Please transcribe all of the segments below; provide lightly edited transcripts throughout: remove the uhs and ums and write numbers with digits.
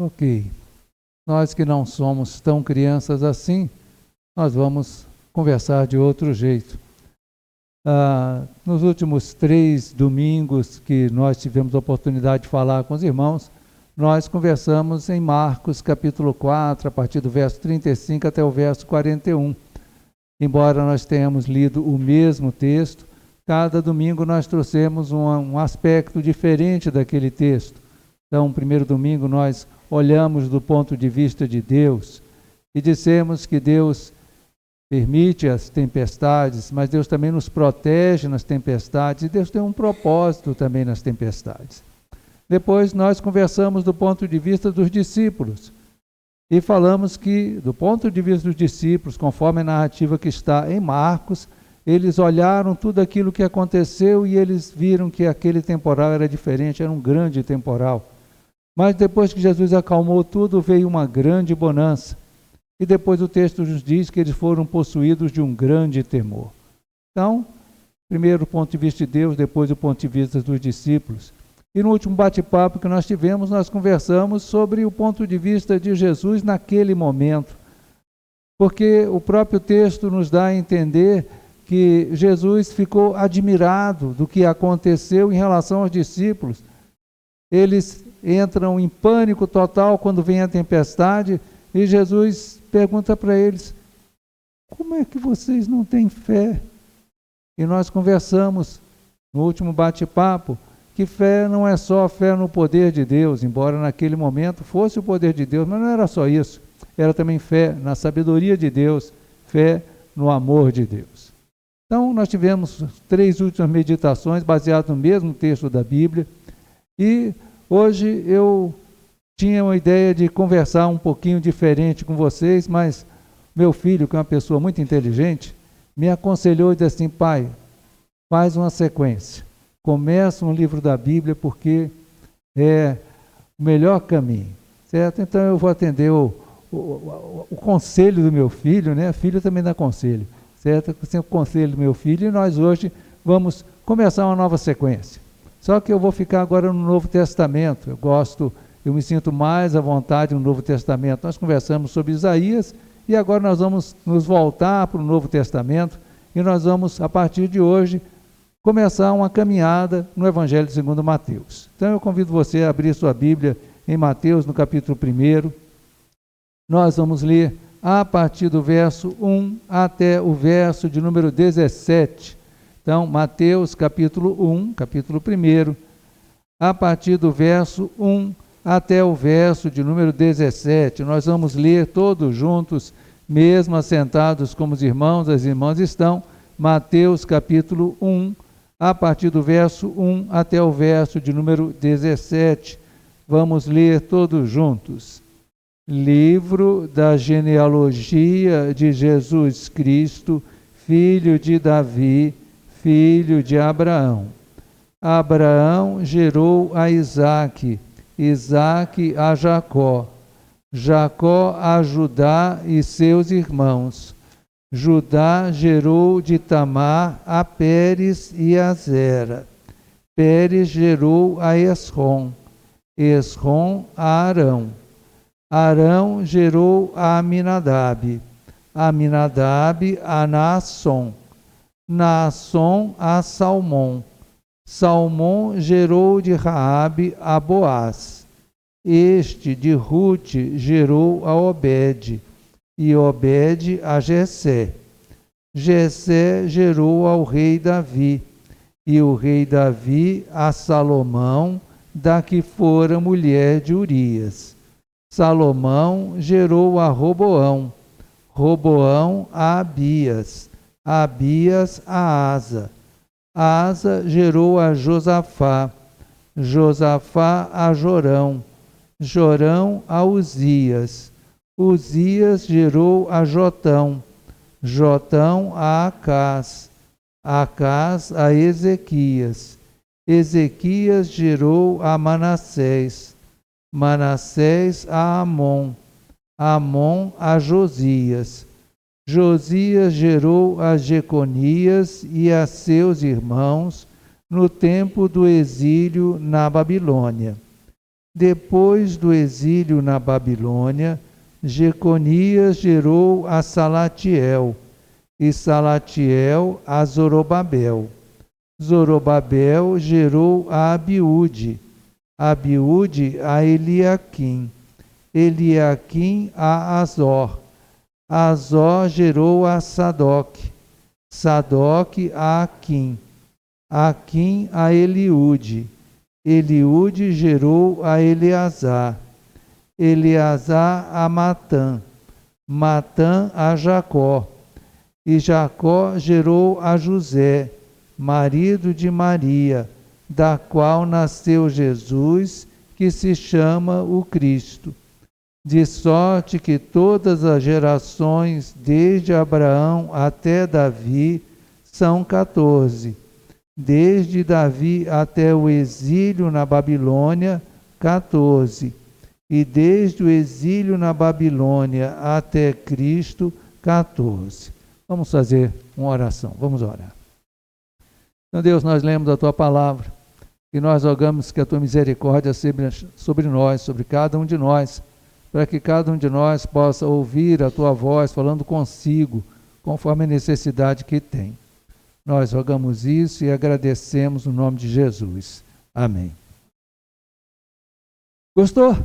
Ok. Nós que não somos tão crianças assim, nós vamos conversar de outro jeito. Nos últimos 3 domingos que nós tivemos a oportunidade de falar com os irmãos, nós conversamos em Marcos capítulo 4, a partir do verso 35 até o verso 41. Embora nós tenhamos lido o mesmo texto, cada domingo nós trouxemos um aspecto diferente daquele texto. Então, no primeiro domingo nós olhamos do ponto de vista de Deus e dissemos que Deus permite as tempestades, mas Deus também nos protege nas tempestades e Deus tem um propósito também nas tempestades. Depois nós conversamos do ponto de vista dos discípulos e falamos que, do ponto de vista dos discípulos, conforme a narrativa que está em Marcos, eles olharam tudo aquilo que aconteceu e eles viram que aquele temporal era diferente, era um grande temporal. Mas depois que Jesus acalmou tudo, veio uma grande bonança. E depois o texto nos diz que eles foram possuídos de um grande temor. Então, primeiro o ponto de vista de Deus, depois o ponto de vista dos discípulos. E no último bate-papo que nós tivemos, nós conversamos sobre o ponto de vista de Jesus naquele momento. Porque o próprio texto nos dá a entender que Jesus ficou admirado do que aconteceu em relação aos discípulos. Eles entram em pânico total quando vem a tempestade e Jesus pergunta para eles: como é que vocês não têm fé? E nós conversamos no último bate-papo que fé não é só fé no poder de Deus, embora naquele momento fosse o poder de Deus, mas não era só isso, era também fé na sabedoria de Deus, fé no amor de Deus. Então nós tivemos 3 últimas meditações baseadas no mesmo texto da Bíblia e hoje eu tinha uma ideia de conversar um pouquinho diferente com vocês, mas meu filho, que é uma pessoa muito inteligente, me aconselhou e disse assim: pai, faz uma sequência, começa um livro da Bíblia porque é o melhor caminho, certo? Então eu vou atender o conselho do meu filho, né? Filho também dá conselho, certo? O conselho do meu filho e nós hoje vamos começar uma nova sequência. Só que eu vou ficar agora no Novo Testamento, eu me sinto mais à vontade no Novo Testamento. Nós conversamos sobre Isaías e agora nós vamos nos voltar para o Novo Testamento e nós vamos, a partir de hoje, começar uma caminhada no Evangelho segundo Mateus. Então eu convido você a abrir sua Bíblia em Mateus, no capítulo 1. Nós vamos ler a partir do verso 1 até o verso de número 17. Então, Mateus capítulo 1, capítulo 1, a partir do verso 1 até o verso de número 17. Nós vamos ler todos juntos, mesmo assentados como os irmãos, as irmãs estão. Mateus capítulo 1, a partir do verso 1 até o verso de número 17. Vamos ler todos juntos. Livro da genealogia de Jesus Cristo, filho de Davi, filho de Abraão. Abraão gerou a Isaque, Isaque a Jacó, Jacó a Judá e seus irmãos. Judá gerou de Tamar a Pérez e a Zera. Pérez gerou a Esrom, Esrom a Arão. Arão gerou a Aminadab, Aminadab a Naasson, Naasson a Salmão. Salmão gerou de Raabe a Boaz. Este de Rute gerou a Obed, e Obed a Jessé. Jessé gerou ao rei Davi, e o rei Davi a Salomão, da que fora mulher de Urias. Salomão gerou a Roboão, Roboão a Abias, Abias a Asa. Asa gerou a Josafá, Josafá a Jorão, Jorão a Uzias. Uzias gerou a Jotão, Jotão a Acás, Acás a Ezequias. Ezequias gerou a Manassés, Manassés a Amon, Amon a Josias. Josias gerou a Jeconias e a seus irmãos no tempo do exílio na Babilônia. Depois do exílio na Babilônia, Jeconias gerou a Salatiel, e Salatiel a Zorobabel. Zorobabel gerou a Abiúde, Abiúde a Eliaquim, Eliaquim a Azor, Azor gerou a Sadoc, Sadoc a Aquim, Aquim a Eliúde, Eliúde gerou a Eleazar, Eleazar a Matã, Matã a Jacó, e Jacó gerou a José, marido de Maria, da qual nasceu Jesus, que se chama o Cristo. De sorte que todas as gerações, desde Abraão até Davi, são 14. Desde Davi até o exílio na Babilônia, 14. E desde o exílio na Babilônia até Cristo, 14. Vamos fazer uma oração, vamos orar. Então, Deus, nós lemos a Tua palavra e nós rogamos que a Tua misericórdia seja sobre nós, sobre cada um de nós, para que cada um de nós possa ouvir a Tua voz falando consigo, conforme a necessidade que tem. Nós rogamos isso e agradecemos no nome de Jesus. Amém. Gostou?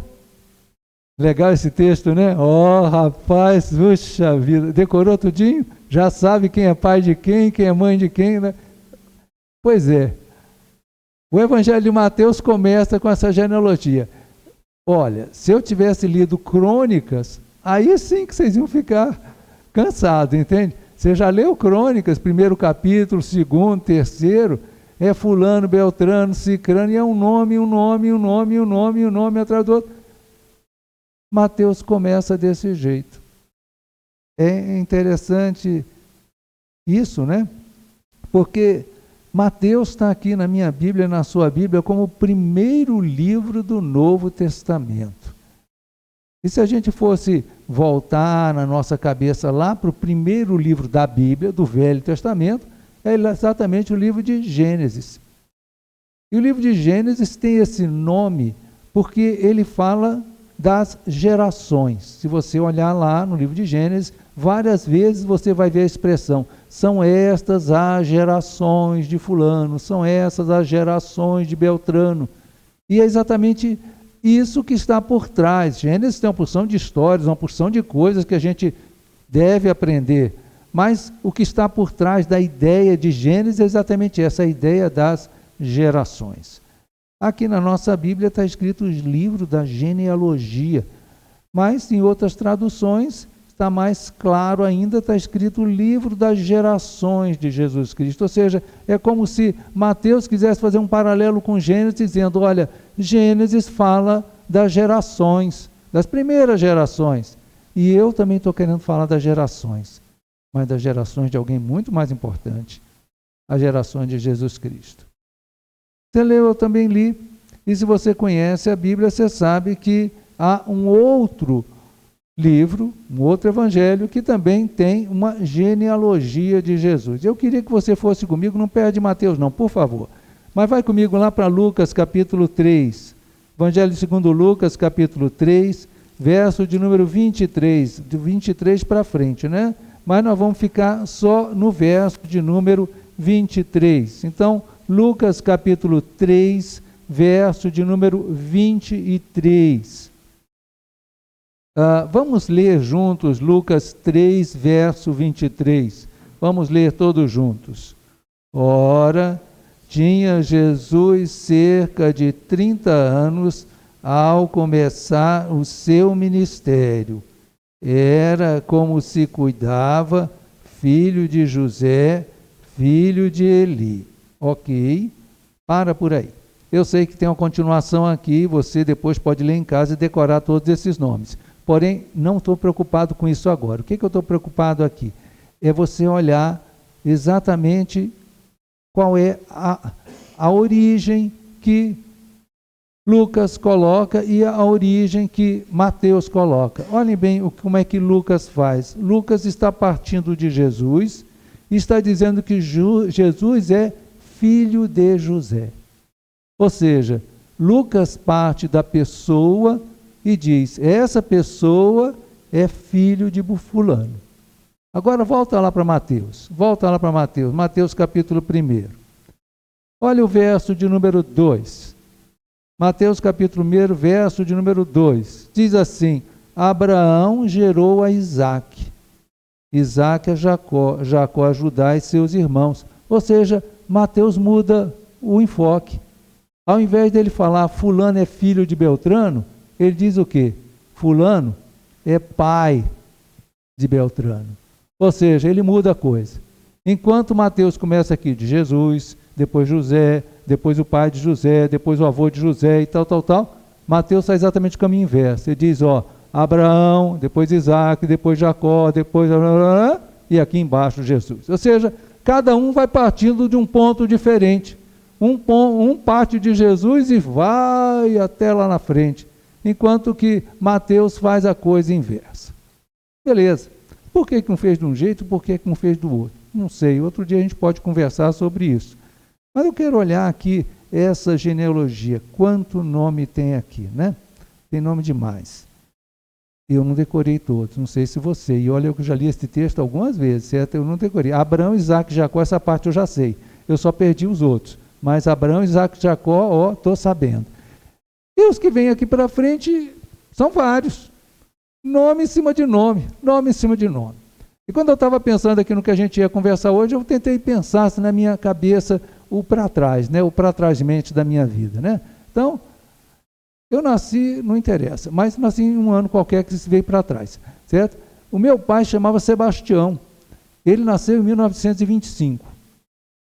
Legal esse texto, né? Oh, rapaz, puxa vida, decorou tudinho? Já sabe quem é pai de quem é mãe de quem, né? Pois é. O Evangelho de Mateus começa com essa genealogia. Olha, se eu tivesse lido Crônicas, aí sim que vocês iam ficar cansados, entende? Você já leu Crônicas, primeiro capítulo, segundo, terceiro, é fulano, beltrano, cicrano, e é um nome atrás do outro. Mateus começa desse jeito. É interessante isso, né? Porque Mateus está aqui na minha Bíblia, na sua Bíblia, como o primeiro livro do Novo Testamento. E se a gente fosse voltar na nossa cabeça lá para o primeiro livro da Bíblia, do Velho Testamento, é exatamente o livro de Gênesis. E o livro de Gênesis tem esse nome porque ele fala das gerações. Se você olhar lá no livro de Gênesis, várias vezes você vai ver a expressão: são estas as gerações de fulano, são essas as gerações de Beltrano. E é exatamente isso que está por trás. Gênesis tem uma porção de histórias, uma porção de coisas que a gente deve aprender. Mas o que está por trás da ideia de Gênesis é exatamente essa, a ideia das gerações. Aqui na nossa Bíblia está escrito o livro da genealogia, mas em outras traduções está mais claro ainda, está escrito o livro das gerações de Jesus Cristo. Ou seja, é como se Mateus quisesse fazer um paralelo com Gênesis, dizendo: olha, Gênesis fala das gerações, das primeiras gerações, e eu também estou querendo falar das gerações, mas das gerações de alguém muito mais importante, as gerações de Jesus Cristo. Você leu, eu também li, e se você conhece a Bíblia, você sabe que há um outro livro, um outro evangelho, que também tem uma genealogia de Jesus. Eu queria que você fosse comigo, não perde Mateus não, por favor, mas vai comigo lá para Lucas capítulo 3, Evangelho segundo Lucas capítulo 3, verso de número 23, de 23 para frente, né? Mas nós vamos ficar só no verso de número 23. Então, Lucas capítulo 3, verso de número 23. Vamos ler juntos Lucas 3, verso 23. Vamos ler todos juntos. Ora, tinha Jesus cerca de 30 anos ao começar o seu ministério. Era como se cuidava, filho de José, filho de Eli. Ok, para por aí. Eu sei que tem uma continuação aqui, você depois pode ler em casa e decorar todos esses nomes. Porém, não estou preocupado com isso agora. O que eu estou preocupado aqui? É você olhar exatamente qual é a origem que Lucas coloca e a origem que Mateus coloca. Olhem bem como é que Lucas faz. Lucas está partindo de Jesus e está dizendo que Jesus é filho de José. Ou seja, Lucas parte da pessoa e diz, essa pessoa é filho de fulano. Agora volta lá para Mateus, Mateus capítulo 1. Olha o verso de número 2. Mateus capítulo 1, verso de número 2. Diz assim, Abraão gerou a Isaque, Isaque a Jacó, Jacó a Judá e seus irmãos. Ou seja, Mateus muda o enfoque. Ao invés dele falar fulano é filho de Beltrano, ele diz o quê? Fulano é pai de Beltrano. Ou seja, ele muda a coisa. Enquanto Mateus começa aqui de Jesus, depois José, depois o pai de José, depois o avô de José e tal, Mateus faz exatamente o caminho inverso. Ele diz, Abraão, depois Isaac, depois Jacó, depois... e aqui embaixo Jesus. Ou seja, cada um vai partindo de um ponto diferente. Um parte de Jesus e vai até lá na frente, enquanto que Mateus faz a coisa inversa. Beleza. Por que não fez de um jeito, por que não fez do outro? Não sei, outro dia a gente pode conversar sobre isso. Mas eu quero olhar aqui essa genealogia, quanto nome tem aqui, né? Tem nome demais. Eu não decorei todos, não sei se você, e olha, eu já li esse texto algumas vezes, certo? Eu não decorei. Abraão, Isaac, Jacó, essa parte eu já sei, eu só perdi os outros. Mas Abraão, Isaac, Jacó, estou sabendo. E os que vêm aqui para frente são vários. Nome em cima de nome, nome em cima de nome. E quando eu estava pensando aqui no que a gente ia conversar hoje, eu tentei pensar na minha cabeça o para trás, né? O para trás mente da minha vida, né? Então, eu nasci, não interessa, mas nasci em um ano qualquer que se veio para trás, certo? O meu pai chamava Sebastião. Ele nasceu em 1925,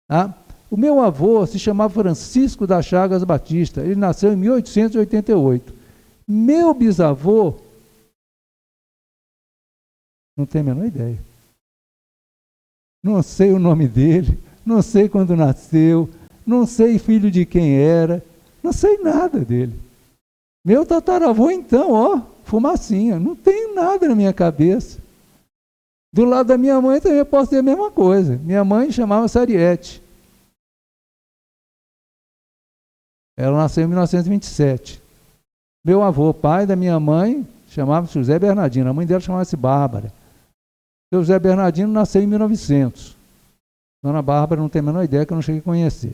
tá? O meu avô se chamava Francisco das Chagas Batista, ele nasceu em 1888. Meu bisavô, não tenho a menor ideia. Não sei o nome dele, não sei quando nasceu, não sei filho de quem era, não sei nada dele. Meu tataravô então, fumacinha, não tenho nada na minha cabeça. Do lado da minha mãe também eu posso ter a mesma coisa. Minha mãe chamava Sariete. Ela nasceu em 1927. Meu avô, pai da minha mãe, chamava-se José Bernardino. A mãe dela chamava-se Bárbara. O José Bernardino nasceu em 1900. Dona Bárbara não tem a menor ideia, que eu não cheguei a conhecer.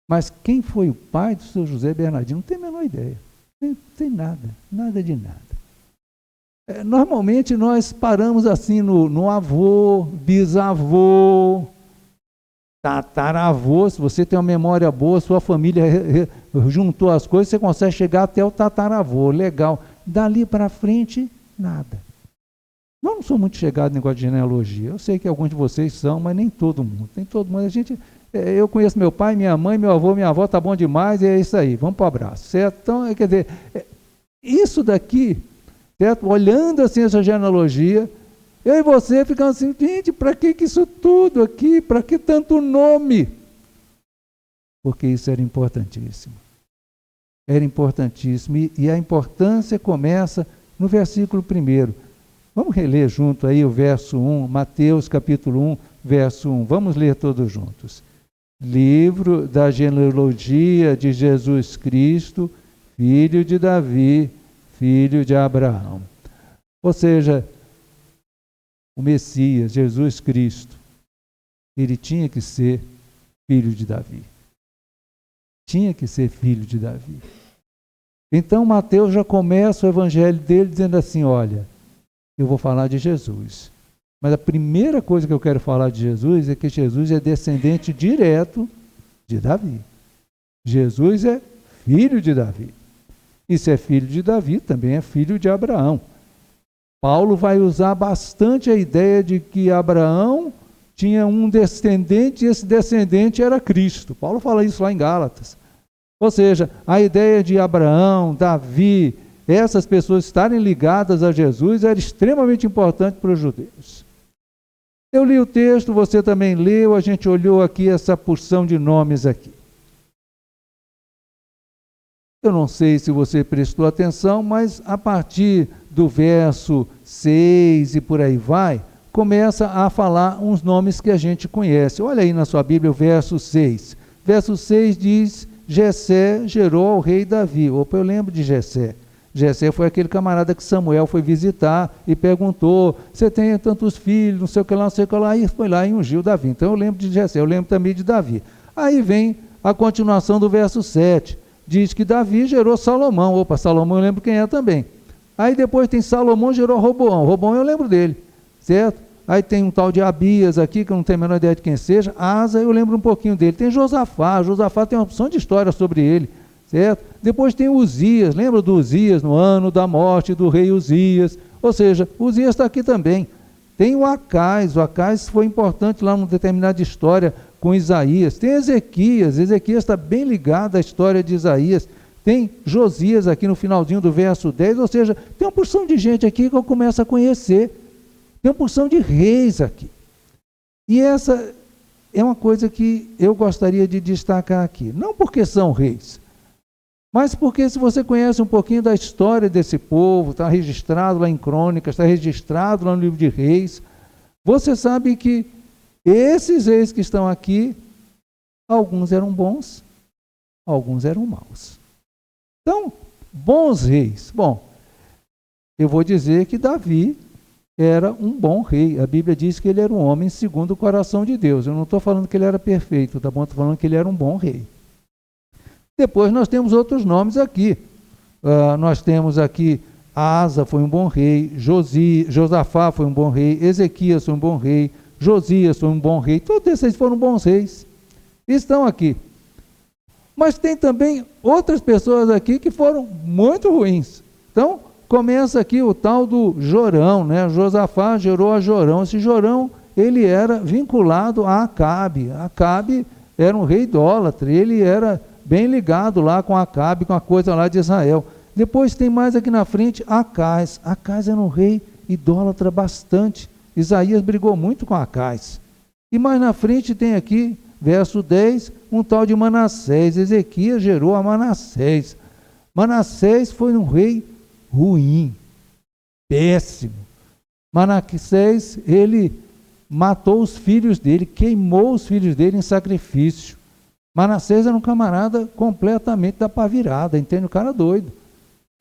Mas quem foi o pai do seu José Bernardino? Não tem a menor ideia. Não tem nada, nada de nada. Normalmente nós paramos assim no avô, bisavô, tataravô. Se você tem uma memória boa, sua família juntou as coisas, você consegue chegar até o tataravô, legal. Dali para frente, nada. Eu não sou muito chegado no negócio de genealogia. Eu sei que alguns de vocês são, mas nem todo mundo. Nem todo mundo. Eu conheço meu pai, minha mãe, meu avô, minha avó, tá bom demais, e é isso aí. Vamos para o abraço, certo? Então, quer dizer, isso daqui, certo? Olhando assim essa genealogia, eu e você ficamos assim, gente, para que isso tudo aqui? Para que tanto nome? Porque isso era importantíssimo. Era importantíssimo. E a importância começa no versículo 1. Vamos reler junto aí o verso 1, Mateus capítulo 1, verso 1. Vamos ler todos juntos. Livro da genealogia de Jesus Cristo, filho de Davi, filho de Abraão. Ou seja, o Messias, Jesus Cristo, ele tinha que ser filho de Davi. Tinha que ser filho de Davi. Então Mateus já começa o evangelho dele dizendo assim, olha, eu vou falar de Jesus. Mas a primeira coisa que eu quero falar de Jesus é que Jesus é descendente direto de Davi. Jesus é filho de Davi. E se é filho de Davi, também é filho de Abraão. Paulo vai usar bastante a ideia de que Abraão tinha um descendente e esse descendente era Cristo. Paulo fala isso lá em Gálatas. Ou seja, a ideia de Abraão, Davi, essas pessoas estarem ligadas a Jesus era extremamente importante para os judeus. Eu li o texto, você também leu, a gente olhou aqui essa porção de nomes aqui. Eu não sei se você prestou atenção, mas a partir do verso 6 e por aí vai, começa a falar uns nomes que a gente conhece. Olha aí na sua Bíblia o verso 6. Verso 6 diz Jessé gerou ao rei Davi. Opa, eu lembro de Jessé. Jessé foi aquele camarada que Samuel foi visitar e perguntou, você tem tantos filhos, não sei o que lá, não sei o que lá, e foi lá e ungiu Davi. Então eu lembro de Jessé, eu lembro também de Davi. Aí vem a continuação do verso 7, diz que Davi gerou Salomão. Opa, Salomão eu lembro quem é também. Aí depois tem Salomão gerou Roboão. Roboão eu lembro dele, certo? Aí tem um tal de Abias aqui, que eu não tenho a menor ideia de quem seja. Asa, eu lembro um pouquinho dele. Tem Josafá. Josafá tem uma opção de história sobre ele, certo? Depois tem Uzias. Lembra do Uzias no ano da morte do rei Uzias? Ou seja, Uzias está aqui também. Tem o Acais. O Acais foi importante lá numa determinada história com Isaías. Tem Ezequias. Ezequias está bem ligado à história de Isaías. Tem Josias aqui no finalzinho do verso 10. Ou seja, tem uma porção de gente aqui que eu começo a conhecer. Tem uma porção de reis aqui. E essa é uma coisa que eu gostaria de destacar aqui. Não porque são reis, mas porque se você conhece um pouquinho da história desse povo, está registrado lá em Crônicas, está registrado lá no livro de Reis, você sabe que esses reis que estão aqui, alguns eram bons, alguns eram maus. Então, bons reis. Bom, eu vou dizer que Davi era um bom rei. A Bíblia diz que ele era um homem segundo o coração de Deus. Eu não estou falando que ele era perfeito, tá bom? Estou falando que ele era um bom rei. Depois nós temos outros nomes aqui. Nós temos aqui Asa foi um bom rei, Josafá foi um bom rei, Ezequias foi um bom rei, Josias foi um bom rei. Todos esses foram bons reis. Estão aqui. Mas tem também outras pessoas aqui que foram muito ruins. Então, começa aqui o tal do Jorão, né? Josafá gerou a Jorão. Esse Jorão, ele era vinculado a Acabe. Acabe era um rei idólatra, ele era bem ligado lá com Acabe, com a coisa lá de Israel. Depois tem mais aqui na frente Acais. Acais era um rei idólatra bastante. Isaías brigou muito com Acais. E mais na frente tem aqui, verso 10, um tal de Manassés. Ezequias gerou a Manassés. Manassés foi um rei ruim, péssimo. Manassés, ele matou os filhos dele, queimou os filhos dele em sacrifício. Manassés era um camarada completamente da pá virada, entende? O cara doido.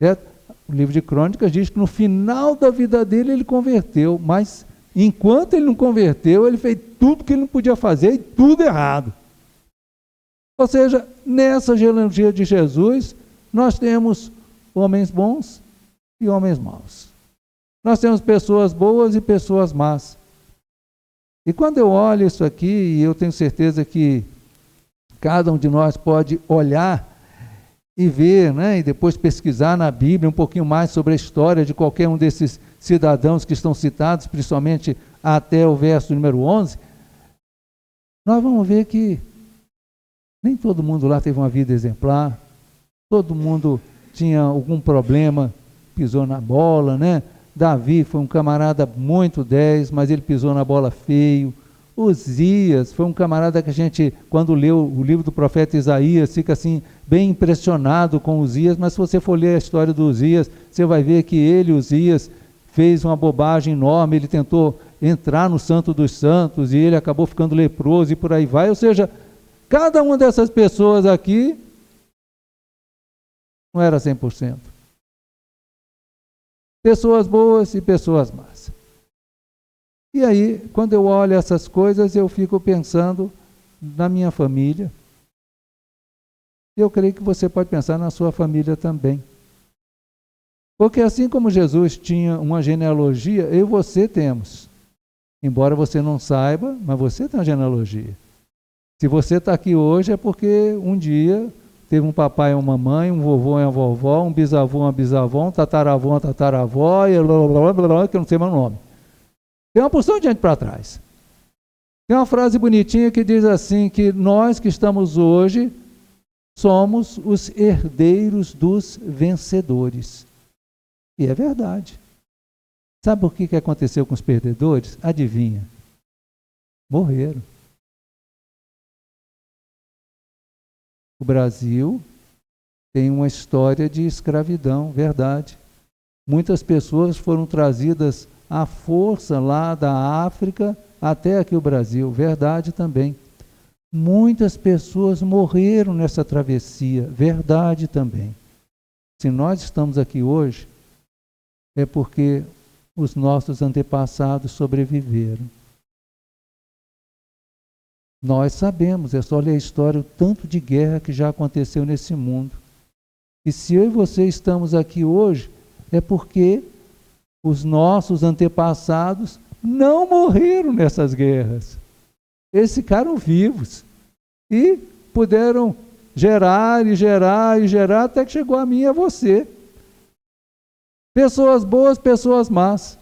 Certo? O livro de Crônicas diz que no final da vida dele ele converteu, mas enquanto ele não converteu, ele fez tudo que ele não podia fazer e tudo errado. Ou seja, nessa genealogia de Jesus, nós temos homens bons e homens maus. Nós temos pessoas boas e pessoas más. E quando eu olho isso aqui, e eu tenho certeza que cada um de nós pode olhar e ver, né, e depois pesquisar na Bíblia um pouquinho mais sobre a história de qualquer um desses cidadãos que estão citados, principalmente até o verso número 11, nós vamos ver que nem todo mundo lá teve uma vida exemplar, todo mundo tinha algum problema, pisou na bola, né? Davi foi um camarada muito 10, mas ele pisou na bola feio. Uzias foi um camarada que a gente, quando lê o livro do profeta Isaías, fica assim, bem impressionado com Uzias, mas se você for ler a história do Uzias, você vai ver que ele, Uzias, fez uma bobagem enorme, ele tentou entrar no Santo dos Santos e ele acabou ficando leproso e por aí vai. Ou seja, cada uma dessas pessoas aqui não era 100%. Pessoas boas e pessoas más. E aí, quando eu olho essas coisas, eu fico pensando na minha família. Eu creio que você pode pensar na sua família também. Porque assim como Jesus tinha uma genealogia, eu e você temos. Embora você não saiba, mas você tem uma genealogia. Se você está aqui hoje é porque um dia teve um papai e uma mamãe, um vovô e uma vovó, um bisavô e uma bisavó, um tataravô e uma tataravó, e blá, blá, blá, blá, que eu não sei mais o nome. Tem uma porção de gente para trás. Tem uma frase bonitinha que diz assim, que nós que estamos hoje somos os herdeiros dos vencedores. E é verdade. Sabe o que aconteceu com os perdedores? Adivinha? Morreram. O Brasil tem uma história de escravidão, verdade. Muitas pessoas foram trazidas à força lá da África até aqui o Brasil, verdade também. Muitas pessoas morreram nessa travessia, verdade também. Se nós estamos aqui hoje, é porque os nossos antepassados sobreviveram. Nós sabemos, é só ler a história, o tanto de guerra que já aconteceu nesse mundo. E se eu e você estamos aqui hoje, é porque os nossos antepassados não morreram nessas guerras. Eles ficaram vivos e puderam gerar e gerar e gerar até que chegou a mim e a você. Pessoas boas, pessoas más.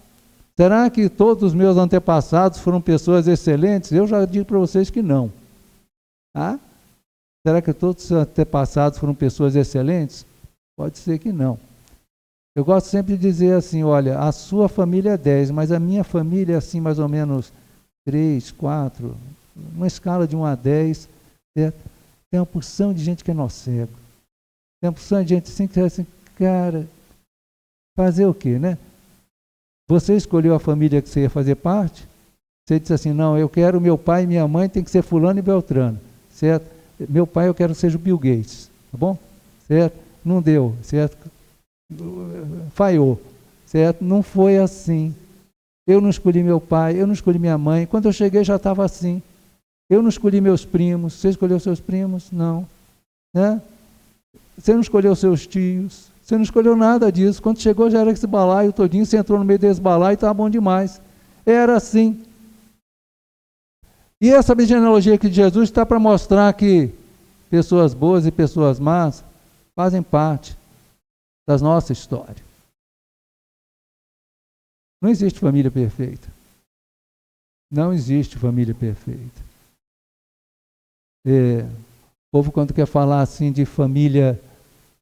Será que todos os meus antepassados foram pessoas excelentes? Eu já digo para vocês que não. Ah? Será que todos os antepassados foram pessoas excelentes? Pode ser que não. Eu gosto sempre de dizer assim, olha, a sua família é 10, mas a minha família é assim mais ou menos 3, 4, uma escala de 1 a 10. Certo? Tem uma porção de gente que é nó cego. Tem uma porção de gente assim que diz assim, cara, fazer o quê, né? Você escolheu a família que você ia fazer parte? Você disse assim, não, eu quero meu pai e minha mãe, tem que ser fulano e beltrano, certo? Meu pai eu quero que seja o Bill Gates, tá bom? Certo? Não deu, certo? Falhou, certo? Não foi assim. Eu não escolhi meu pai, eu não escolhi minha mãe. Quando eu cheguei já estava assim. Eu não escolhi meus primos. Você escolheu seus primos? Não. Né? Você não escolheu seus tios. Você não escolheu nada disso. Quando chegou já era esse balaio todinho, você entrou no meio desse balaio e estava bom demais. Era assim. E essa genealogia aqui de Jesus está para mostrar que pessoas boas e pessoas más fazem parte da nossa história. Não existe família perfeita. Não existe família perfeita. O povo, quando quer falar assim de família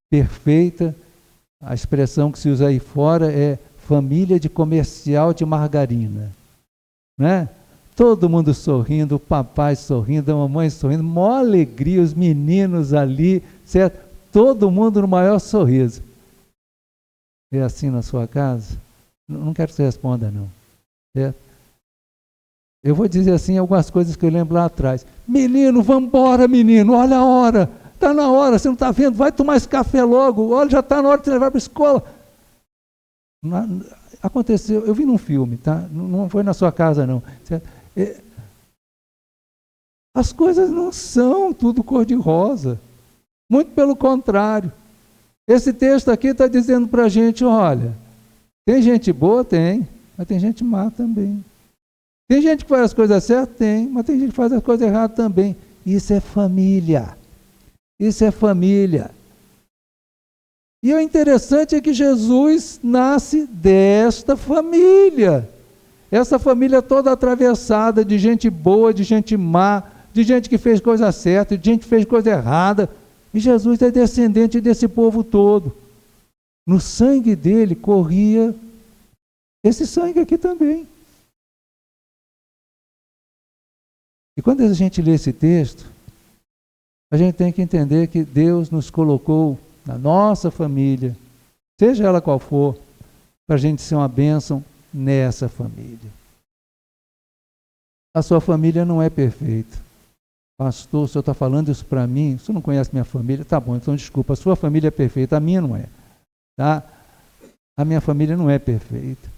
perfeita, a expressão que se usa aí fora é família de comercial de margarina. Né? Todo mundo sorrindo, o papai sorrindo, a mamãe sorrindo, maior alegria, os meninos ali, certo? Todo mundo no maior sorriso. É assim na sua casa? Não quero que você responda, não. Certo? Eu vou dizer assim algumas coisas que eu lembro lá atrás. Menino, vamos embora, menino, olha a hora. Está na hora, você não está vendo? Vai tomar esse café logo. Olha, já está na hora de você levar para a escola. Aconteceu, eu vi num filme, tá? Não foi na sua casa, não. Certo? As coisas não são tudo cor-de-rosa. Muito pelo contrário. Esse texto aqui está dizendo para a gente, olha, tem gente boa? Tem, mas tem gente má também. Tem gente que faz as coisas certas? Tem, mas tem gente que faz as coisas erradas também. Isso é família. Isso é família. E o interessante é que Jesus nasce desta família. Essa família toda atravessada de gente boa, de gente má, de gente que fez coisa certa, de gente que fez coisa errada. E Jesus é descendente desse povo todo. No sangue dele corria esse sangue aqui também. E quando a gente lê esse texto, a gente tem que entender que Deus nos colocou na nossa família, seja ela qual for, para a gente ser uma bênção nessa família. A sua família não é perfeita. Pastor, o senhor está falando isso para mim? O senhor não conhece minha família? Tá bom, então desculpa, a sua família é perfeita, a minha não é. Tá? A minha família não é perfeita.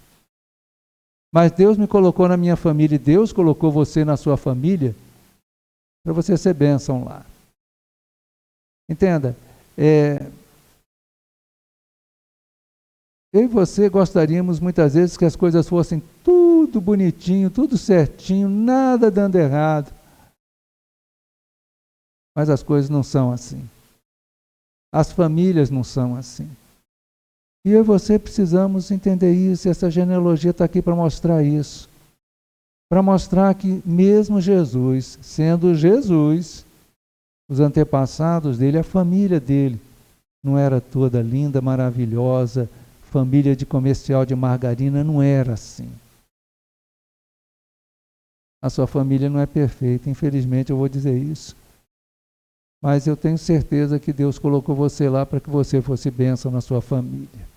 Mas Deus me colocou na minha família e Deus colocou você na sua família para você ser bênção lá. Entenda, eu e você gostaríamos muitas vezes que as coisas fossem tudo bonitinho, tudo certinho, nada dando errado. Mas as coisas não são assim. As famílias não são assim. E eu e você precisamos entender isso, e essa genealogia está aqui para mostrar isso. Para mostrar que mesmo Jesus, sendo Jesus, os antepassados dele, a família dele, não era toda linda, maravilhosa, família de comercial de margarina, não era assim. A sua família não é perfeita, infelizmente eu vou dizer isso. Mas eu tenho certeza que Deus colocou você lá para que você fosse bênção na sua família.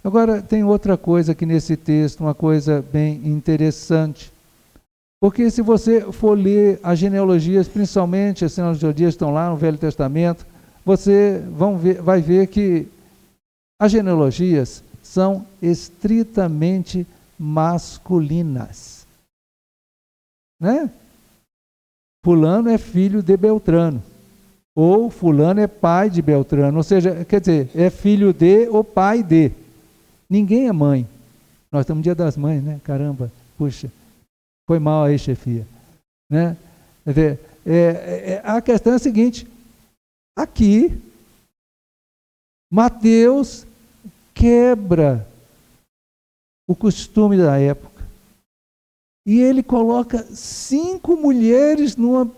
Agora, tem outra coisa aqui nesse texto, uma coisa bem interessante. Porque se você for ler as genealogias, principalmente as genealogias que estão lá no Velho Testamento, você vai ver que as genealogias são estritamente masculinas. Né? Fulano é filho de Beltrano, ou fulano é pai de Beltrano, ou seja, quer dizer, é filho de ou pai de. Ninguém é mãe. Nós estamos no Dia das Mães, né? Caramba, puxa, foi mal aí, chefia. Né? Quer dizer, a questão é a seguinte, aqui, Mateus quebra o costume da época. E ele coloca 5 mulheres numa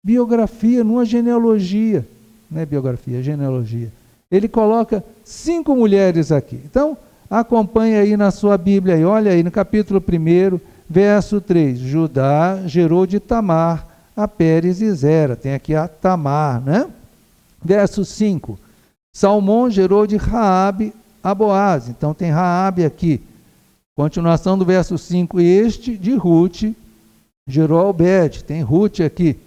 biografia, numa genealogia. Não é biografia, é genealogia. Ele coloca 5 mulheres aqui. Então, acompanhe aí na sua Bíblia, e olha aí no capítulo 1, verso 3. Judá gerou de Tamar a Pérez e Zera. Tem aqui a Tamar, né? Verso 5. Salmão gerou de Raabe a Boaz. Então tem Raabe aqui. Continuação do verso 5, este de Ruth gerou a Obed, tem Ruth aqui.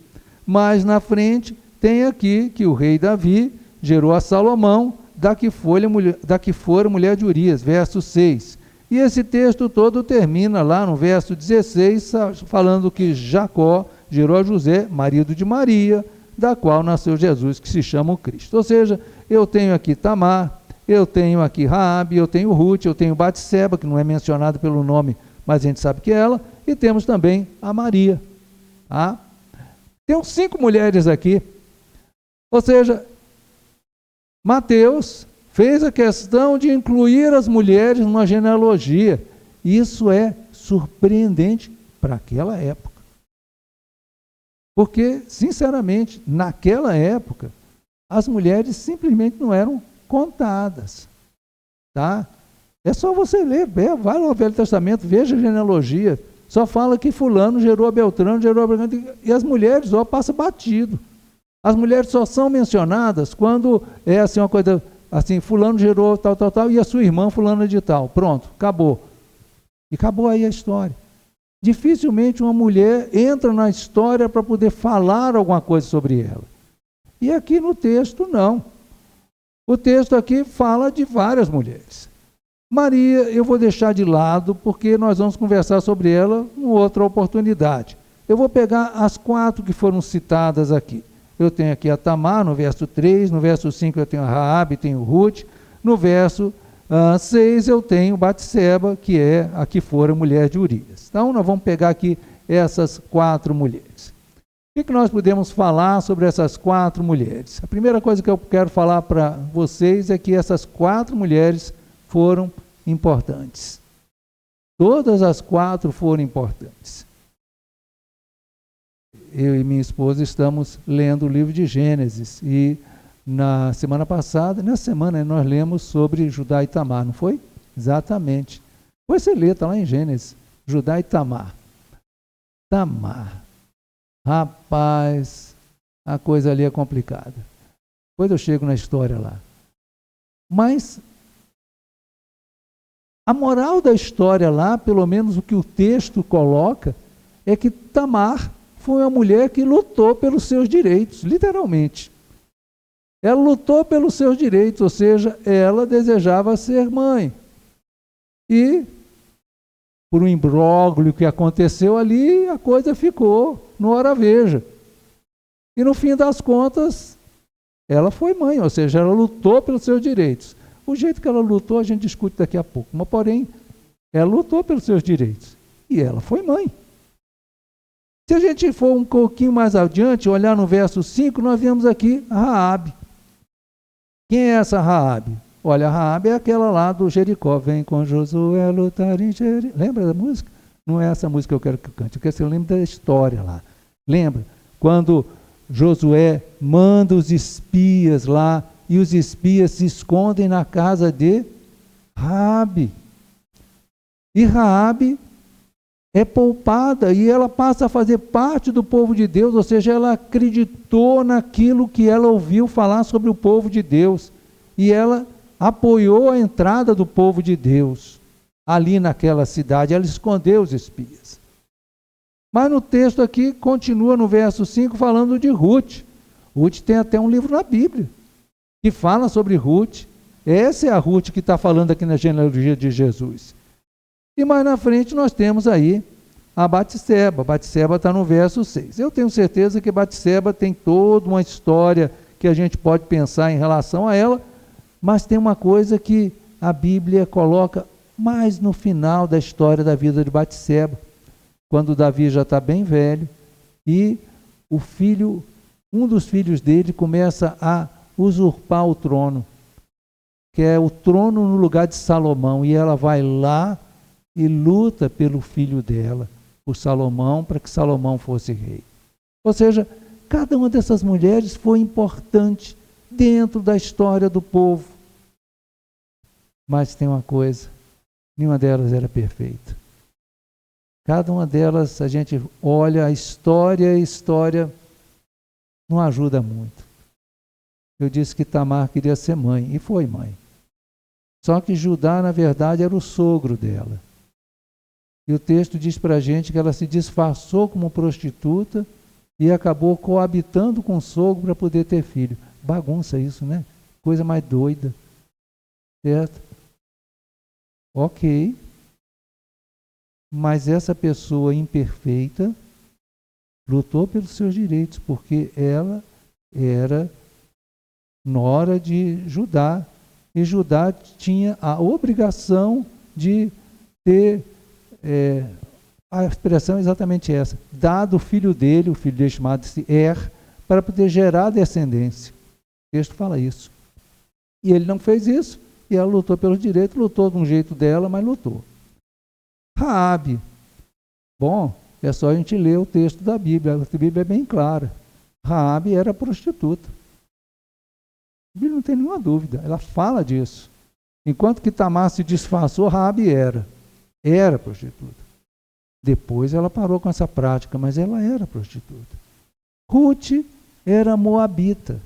Mas na frente tem aqui que o rei Davi gerou a Salomão, da que fora mulher de Urias, verso 6. E esse texto todo termina lá no verso 16, falando que Jacó gerou a José, marido de Maria, da qual nasceu Jesus, que se chama o Cristo. Ou seja, eu tenho aqui Tamar, eu tenho aqui Raabe, eu tenho Ruth, eu tenho Batseba, que não é mencionado pelo nome, mas a gente sabe que é ela, e temos também a Maria. Tá? Tem 5 mulheres aqui. Ou seja, Mateus fez a questão de incluir as mulheres numa genealogia. Isso é surpreendente para aquela época. Porque, sinceramente, naquela época, as mulheres simplesmente não eram contadas, tá? É só você ler, vai no Velho Testamento, veja a genealogia, só fala que fulano gerou a Beltrano, e as mulheres, passa batido. As mulheres só são mencionadas quando é assim uma coisa, assim, fulano gerou tal, e a sua irmã fulana de tal, pronto, acabou. E acabou aí a história. Dificilmente uma mulher entra na história para poder falar alguma coisa sobre ela. E aqui no texto, não. O texto aqui fala de várias mulheres. Maria, eu vou deixar de lado, porque nós vamos conversar sobre ela em outra oportunidade. Eu vou pegar as 4 que foram citadas aqui. Eu tenho aqui a Tamar, no verso 3, no verso 5 eu tenho a Raabe, tenho Ruth, no verso 6 eu tenho Batseba, que é a que fora mulher de Urias. Então, nós vamos pegar aqui essas 4 mulheres. O que nós podemos falar sobre essas 4 mulheres? A primeira coisa que eu quero falar para vocês é que essas 4 mulheres foram importantes. Todas as 4 foram importantes. Eu e minha esposa estamos lendo o livro de Gênesis e na semana passada, nessa semana nós lemos sobre Judá e Tamar, não foi? Exatamente. Depois você lê, está lá em Gênesis, Judá e Tamar. Tamar. Rapaz, a coisa ali é complicada. Depois eu chego na história lá. Mas a moral da história lá, pelo menos o que o texto coloca, é que Tamar foi uma mulher que lutou pelos seus direitos, literalmente. Ela lutou pelos seus direitos, ou seja, ela desejava ser mãe. E, por um imbróglio que aconteceu ali, a coisa ficou no hora veja. E no fim das contas, ela foi mãe, ou seja, ela lutou pelos seus direitos. O jeito que ela lutou, a gente discute daqui a pouco. Mas, porém, ela lutou pelos seus direitos. E ela foi mãe. Se a gente for um pouquinho mais adiante, olhar no verso 5, nós vemos aqui a Raabe. Quem é essa Raabe? Olha, a Raabe é aquela lá do Jericó. Vem com Josué lutar em Jericó. Lembra da música? Não é essa música que eu quero que eu cante. Eu quero que você lembre da história lá. Lembra? Quando Josué manda os espias lá, e os espias se escondem na casa de Raabe. E Raabe é poupada e ela passa a fazer parte do povo de Deus, ou seja, ela acreditou naquilo que ela ouviu falar sobre o povo de Deus. E ela apoiou a entrada do povo de Deus ali naquela cidade, ela escondeu os espias. Mas no texto aqui, continua no verso 5 falando de Ruth. Ruth tem até um livro na Bíblia que fala sobre Ruth. Essa é a Ruth que está falando aqui na genealogia de Jesus. E mais na frente nós temos aí a Batseba. Batseba está no verso 6. Eu tenho certeza que Batseba tem toda uma história que a gente pode pensar em relação a ela, mas tem uma coisa que a Bíblia coloca mais no final da história da vida de Batseba, quando Davi já está bem velho, e um dos filhos dele começa a usurpar o trono, que é o trono no lugar de Salomão, e ela vai lá e luta pelo filho dela, por Salomão, para que Salomão fosse rei. Ou seja, cada uma dessas mulheres foi importante dentro da história do povo. Mas tem uma coisa, nenhuma delas era perfeita. Cada uma delas, a gente olha a história não ajuda muito. Eu disse que Tamar queria ser mãe, e foi mãe. Só que Judá, na verdade, era o sogro dela. E o texto diz para a gente que ela se disfarçou como prostituta e acabou coabitando com o sogro para poder ter filho. Bagunça isso, né? Coisa mais doida. Certo? Ok. Mas essa pessoa imperfeita lutou pelos seus direitos, porque ela era nora de Judá. E Judá tinha a obrigação de ter, a expressão é exatamente essa, dado o filho dele chamado-se para poder gerar descendência. O texto fala isso. E ele não fez isso, e ela lutou pelo direito, lutou de um jeito dela, mas lutou. Raabe. Bom, é só a gente ler o texto da Bíblia, a Bíblia é bem clara. Raabe era prostituta. A Bíblia não tem nenhuma dúvida, ela fala disso. Enquanto que Tamar se disfarçou, Raabe era prostituta. Depois ela parou com essa prática, mas ela era prostituta. Ruth era moabita.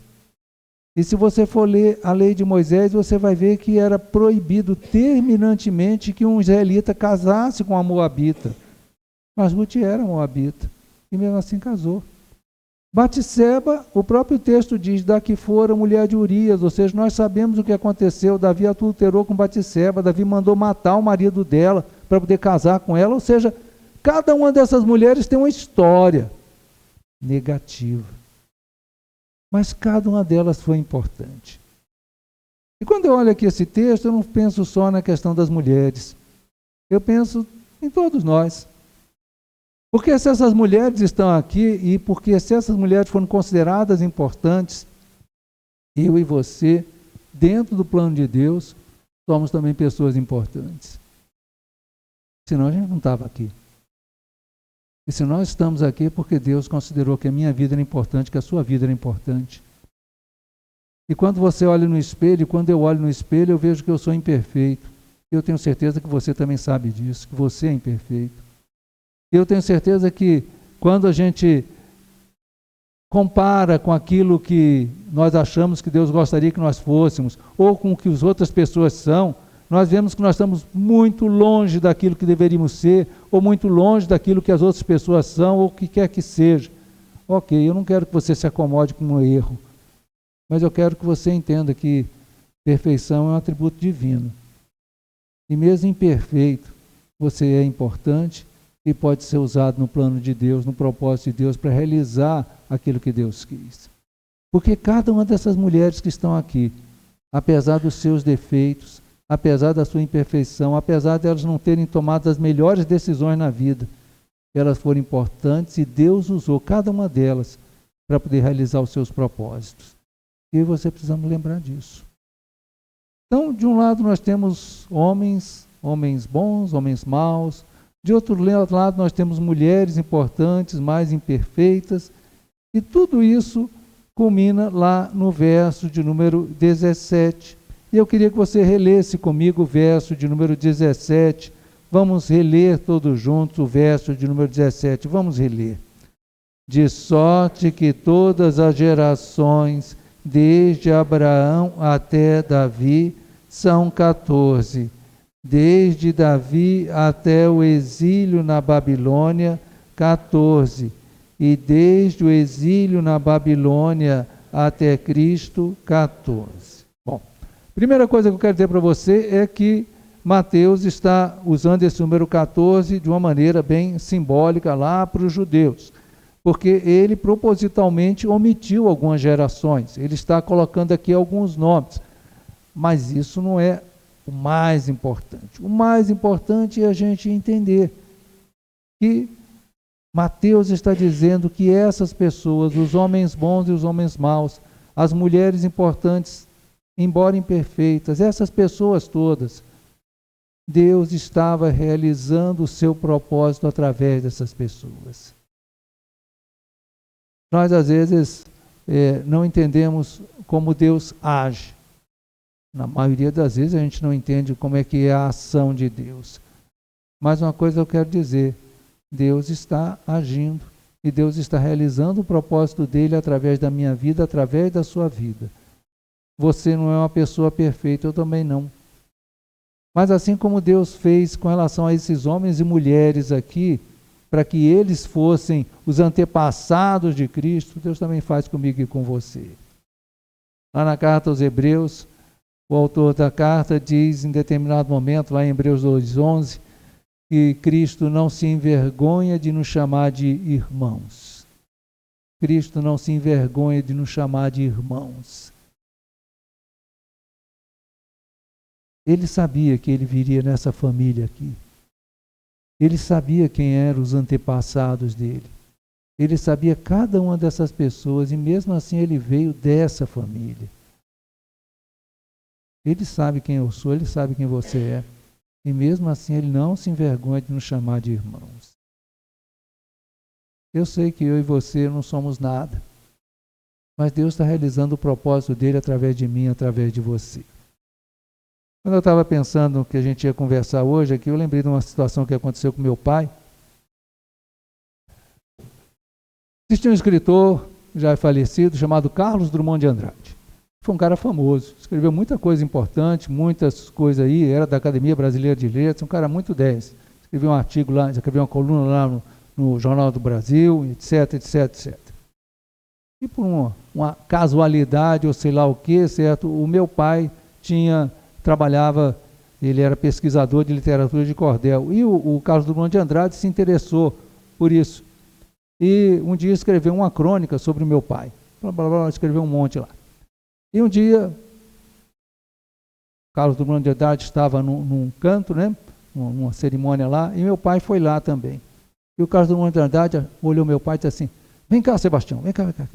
E se você for ler a lei de Moisés, você vai ver que era proibido terminantemente que um israelita casasse com uma moabita. Mas Ruth era moabita, e mesmo assim casou. Batseba, o próprio texto diz, da que fora mulher de Urias, ou seja, nós sabemos o que aconteceu. Davi adulterou com Batseba, Davi mandou matar o marido dela para poder casar com ela, ou seja, cada uma dessas mulheres tem uma história negativa. Mas cada uma delas foi importante. E quando eu olho aqui esse texto, eu não penso só na questão das mulheres. Eu penso em todos nós. Porque se essas mulheres estão aqui, e porque se essas mulheres foram consideradas importantes, eu e você, dentro do plano de Deus, somos também pessoas importantes. Senão a gente não estava aqui. E se nós estamos aqui é porque Deus considerou que a minha vida era importante, que a sua vida era importante. E quando você olha no espelho, quando eu olho no espelho, eu vejo que eu sou imperfeito. Eu tenho certeza que você também sabe disso, que você é imperfeito. Eu tenho certeza que quando a gente compara com aquilo que nós achamos que Deus gostaria que nós fôssemos, ou com o que as outras pessoas são, nós vemos que nós estamos muito longe daquilo que deveríamos ser, ou muito longe daquilo que as outras pessoas são, ou o que quer que seja. Ok, eu não quero que você se acomode com um erro, mas eu quero que você entenda que perfeição é um atributo divino. E mesmo imperfeito, você é importante e pode ser usado no plano de Deus, no propósito de Deus, para realizar aquilo que Deus quis. Porque cada uma dessas mulheres que estão aqui, apesar dos seus defeitos, apesar da sua imperfeição, apesar de elas não terem tomado as melhores decisões na vida, elas foram importantes e Deus usou cada uma delas para poder realizar os seus propósitos. E você precisamos lembrar disso. Então, de um lado nós temos homens bons, homens maus. De outro lado nós temos mulheres importantes, mais imperfeitas. E tudo isso culmina lá no verso de número 17. E eu queria que você relesse comigo o verso de número 17. Vamos reler todos juntos o verso de número 17. Vamos reler. De sorte que todas as gerações, desde Abraão até Davi, são 14. Desde Davi até o exílio na Babilônia, 14. E desde o exílio na Babilônia até Cristo, 14. Bom, primeira coisa que eu quero dizer para você é que Mateus está usando esse número 14 de uma maneira bem simbólica lá para os judeus, porque ele propositalmente omitiu algumas gerações, ele está colocando aqui alguns nomes, mas isso não é o mais importante. O mais importante é a gente entender que Mateus está dizendo que essas pessoas, os homens bons e os homens maus, as mulheres importantes, embora imperfeitas, essas pessoas todas, Deus estava realizando o seu propósito através dessas pessoas. Nós, às vezes, não entendemos como Deus age. Na maioria das vezes, a gente não entende como é que é a ação de Deus. Mas uma coisa eu quero dizer, Deus está agindo e Deus está realizando o propósito dele através da minha vida, através da sua vida. Você não é uma pessoa perfeita, eu também não. Mas assim como Deus fez com relação a esses homens e mulheres aqui, para que eles fossem os antepassados de Cristo, Deus também faz comigo e com você. Lá na carta aos Hebreus, o autor da carta diz em determinado momento, lá em Hebreus 2:11, que Cristo não se envergonha de nos chamar de irmãos. Cristo não se envergonha de nos chamar de irmãos. Ele sabia que ele viria nessa família aqui. Ele sabia quem eram os antepassados dele. Ele sabia cada uma dessas pessoas e mesmo assim ele veio dessa família. Ele sabe quem eu sou, ele sabe quem você é. E mesmo assim ele não se envergonha de nos chamar de irmãos. Eu sei que eu e você não somos nada. Mas Deus está realizando o propósito dele através de mim, através de você. Quando eu estava pensando que a gente ia conversar hoje aqui, eu lembrei de uma situação que aconteceu com meu pai. Existia um escritor, já falecido, chamado Carlos Drummond de Andrade. Foi um cara famoso, escreveu muita coisa importante, muitas coisas aí, era da Academia Brasileira de Letras, um cara muito 10. Escreveu um artigo lá, escreveu uma coluna lá no Jornal do Brasil, etc, etc, etc. E por uma casualidade, ou sei lá o que, certo, o meu pai trabalhava, ele era pesquisador de literatura de cordel, e o Carlos Drummond de Andrade se interessou por isso. E um dia escreveu uma crônica sobre o meu pai, blá, blá, blá, escreveu um monte lá. E um dia, Carlos Drummond de Andrade estava num canto, né, numa cerimônia lá, e meu pai foi lá também. E o Carlos Drummond de Andrade olhou meu pai e disse assim, vem cá, Sebastião, vem cá, vem cá.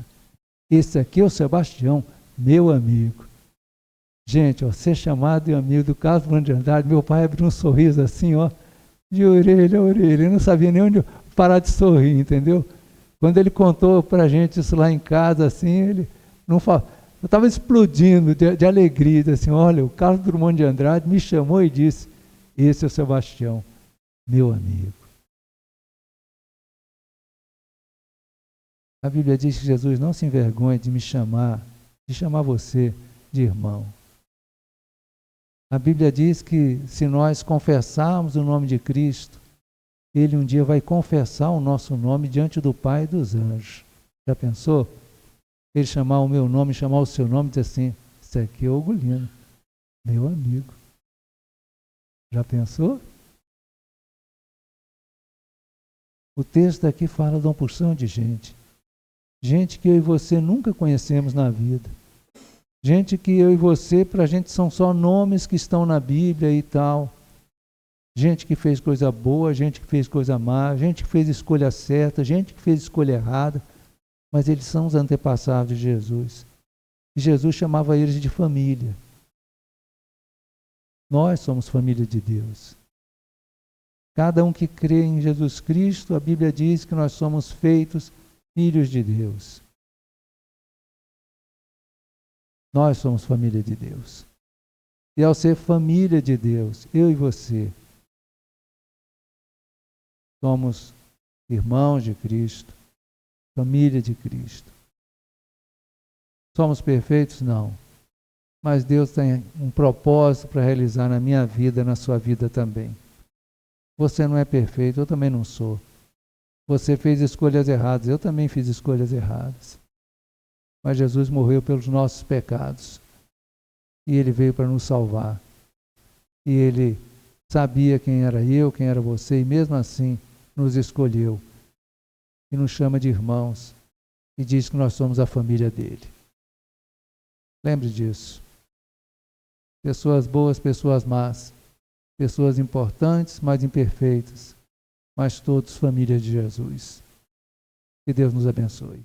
Esse aqui é o Sebastião, meu amigo. Gente, ó, ser chamado de amigo do Carlos Drummond de Andrade, meu pai abriu um sorriso assim, ó, de orelha a orelha, ele não sabia nem onde parar de sorrir, entendeu? Quando ele contou pra gente isso lá em casa, assim, ele não falou, eu estava explodindo de alegria, assim, olha, o Carlos Drummond de Andrade me chamou e disse, esse é o Sebastião, meu amigo. A Bíblia diz que Jesus não se envergonha de me chamar, de chamar você de irmão. A Bíblia diz que se nós confessarmos o nome de Cristo, Ele um dia vai confessar o nosso nome diante do Pai e dos anjos. Já pensou? Ele chamar o meu nome, chamar o seu nome e dizer assim, esse aqui é o Ugolino, meu amigo. Já pensou? O texto aqui fala de uma porção de gente. Gente que eu e você nunca conhecemos na vida. Gente que eu e você, para a gente, são só nomes que estão na Bíblia e tal. Gente que fez coisa boa, gente que fez coisa má, gente que fez escolha certa, gente que fez escolha errada. Mas eles são os antepassados de Jesus. E Jesus chamava eles de família. Nós somos família de Deus. Cada um que crê em Jesus Cristo, a Bíblia diz que nós somos feitos filhos de Deus. Nós somos família de Deus. E ao ser família de Deus, eu e você, somos irmãos de Cristo, família de Cristo. Somos perfeitos? Não. Mas Deus tem um propósito para realizar na minha vida, na sua vida também. Você não é perfeito, eu também não sou. Você fez escolhas erradas, eu também fiz escolhas erradas. Mas Jesus morreu pelos nossos pecados. E Ele veio para nos salvar. E Ele sabia quem era eu, quem era você, e mesmo assim nos escolheu. E nos chama de irmãos. E diz que nós somos a família dele. Lembre disso. Pessoas boas, pessoas más. Pessoas importantes, mas imperfeitas. Mas todos família de Jesus. Que Deus nos abençoe.